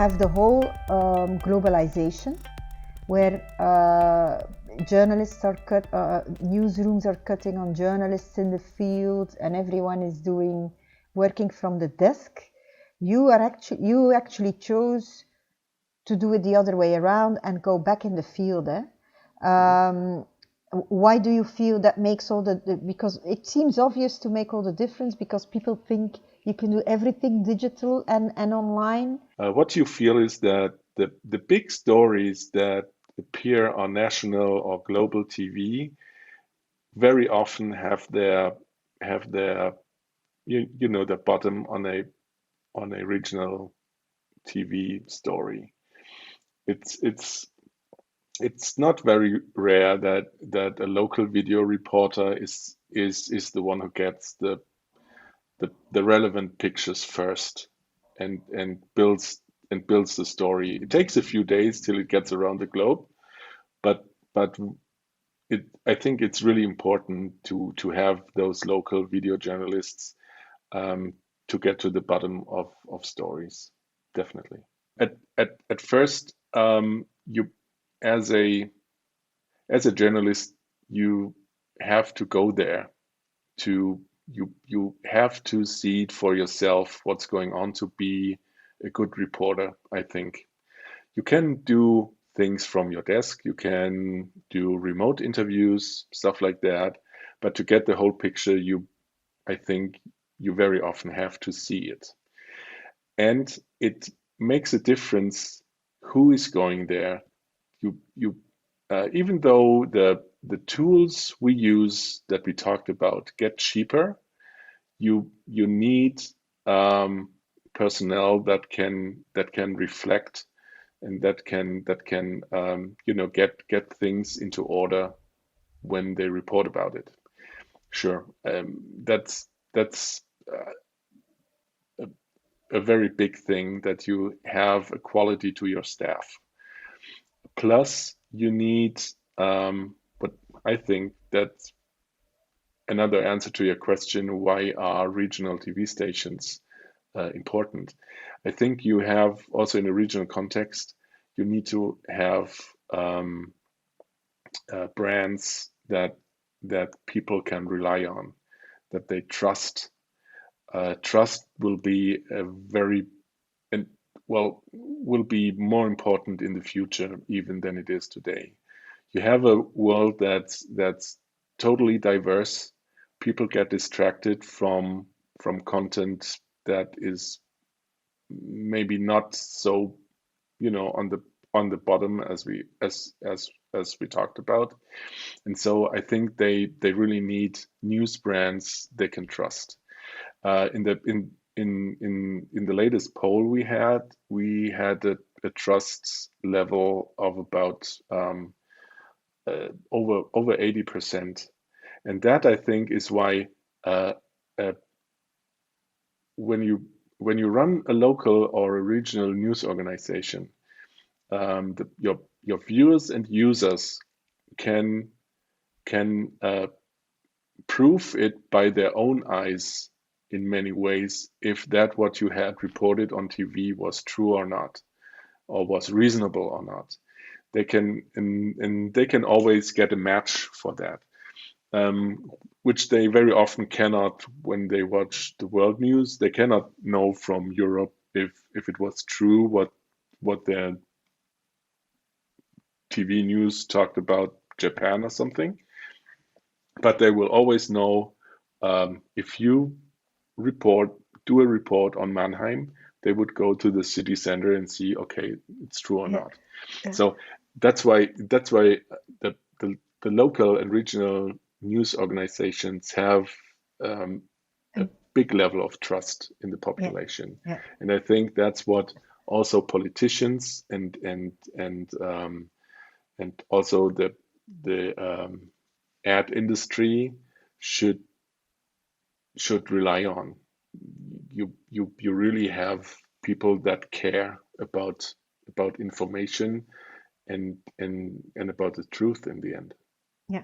have the whole globalization, where journalists are newsrooms are cutting on journalists in the field, and everyone is working from the desk. You actually chose to do it the other way around and go back in the field. Why do you feel that makes all because it seems obvious to make all the difference, because people think you can do everything digital and online? What you feel is that the big stories that appear on national or global TV very often have their the bottom on a regional TV story. It's not very rare that a local video reporter is the one who gets the relevant pictures first and builds the story. It takes a few days till it gets around the globe, but I think it's really important to have those local video journalists to get to the bottom of stories. Definitely. At first, you as a journalist, you have to go there you have to see it for yourself what's going on to be a good reporter. I think you can do things from your desk, you can do remote interviews, stuff like that, but to get the whole picture, I think you very often have to see it. And it makes a difference who is going there. Even though the tools we use that we talked about get cheaper, you need personnel that can reflect and that can get things into order when they report about it. Sure, that's a very big thing, that you have a quality to your staff. Plus, you need, but I think that's another answer to your question, why are regional TV stations important? I think you have also, in a regional context, you need to have brands that people can rely on, that they trust. Trust will be will be more important in the future even than it is today. You have a world that's totally diverse. People get distracted from content that is maybe not so on the bottom as we talked about. And so I think they really need news brands they can trust. In the latest poll we had a trust level of about over 80%, and that, I think, is why when you run a local or a regional news organization, your viewers and users can prove it by their own eyes in many ways, if that what you had reported on TV was true or not, or was reasonable or not. They can and they can always get a match for that, which they very often cannot when they watch the world news. They cannot know from Europe if it was true what their TV news talked about Japan or something. But they will always know, if you do a report on Mannheim, they would go to the city center and see, okay, it's true or not. Yeah. So that's why the local and regional news organizations have a big level of trust in the population. Yeah. Yeah. And I think that's what also politicians and also the ad industry should rely on. You really have people that care about information and about the truth in the end. Yeah.